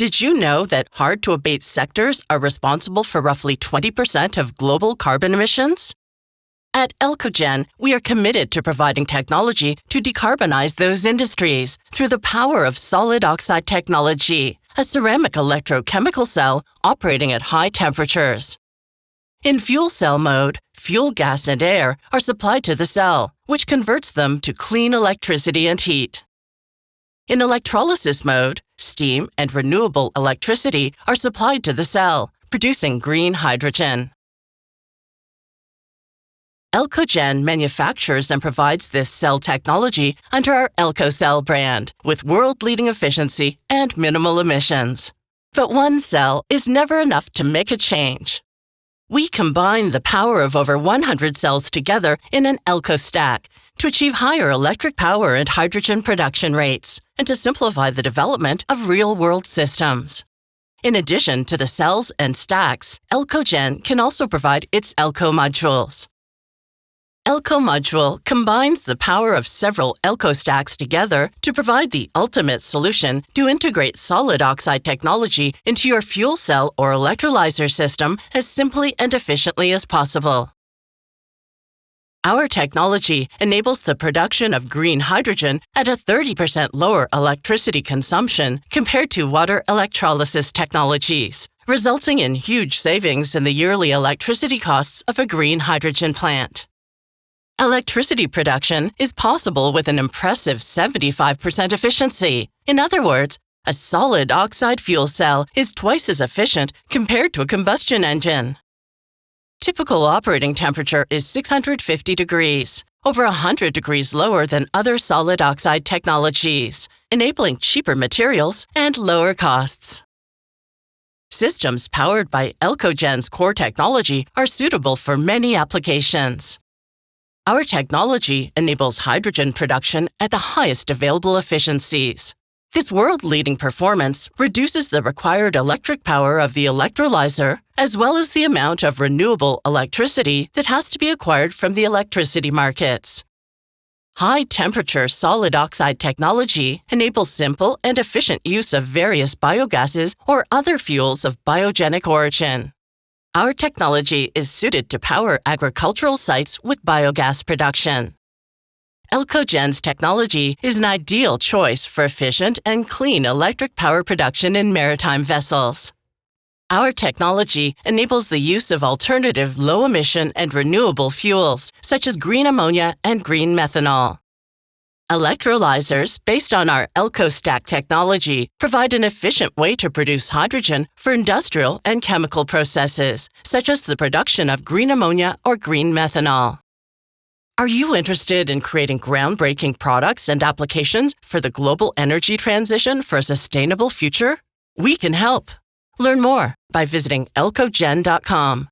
Did you know that hard-to-abate sectors are responsible for roughly 20% of global carbon emissions? At Elcogen, we are committed to providing technology to decarbonize those industries through the power of solid oxide technology, a ceramic electrochemical cell operating at high temperatures. In fuel cell mode, fuel gas and air are supplied to the cell, which converts them to clean electricity and heat. In electrolysis mode, steam and renewable electricity are supplied to the cell, producing green hydrogen. Elcogen manufactures and provides this cell technology under our elcoCell brand, with world-leading efficiency and minimal emissions. But one cell is never enough to make a change. We combine the power of over 100 cells together in an elcoStack to achieve higher electric power and hydrogen production rates, and to simplify the development of real-world systems. In addition to the cells and stacks, Elcogen can also provide its elcoModules. elcoModule combines the power of several elcoStacks together to provide the ultimate solution to integrate solid oxide technology into your fuel cell or electrolyser system as simply and efficiently as possible. Our technology enables the production of green hydrogen at a 30% lower electricity consumption compared to water electrolysis technologies, resulting in huge savings in the yearly electricity costs of a green hydrogen plant. Electricity production is possible with an impressive 75% efficiency. In other words, a solid oxide fuel cell is twice as efficient compared to a combustion engine. Typical operating temperature is 650 degrees, over 100 degrees lower than other solid oxide technologies, enabling cheaper materials and lower costs. Systems powered by Elcogen's core technology are suitable for many applications. Our technology enables hydrogen production at the highest available efficiencies. This world-leading performance reduces the required electric power of the electrolyser, as well as the amount of renewable electricity that has to be acquired from the electricity markets. High-temperature solid oxide technology enables simple and efficient use of various biogases or other fuels of biogenic origin. Our technology is suited to power agricultural sites with biogas production. Elcogen's technology is an ideal choice for efficient and clean electric power production in maritime vessels. Our technology enables the use of alternative low-emission and renewable fuels, such as green ammonia and green methanol. Electrolysers based on our elcoStack technology provide an efficient way to produce hydrogen for industrial and chemical processes, such as the production of green ammonia or green methanol. Are you interested in creating groundbreaking products and applications for the global energy transition for a sustainable future? We can help. Learn more by visiting elcogen.com.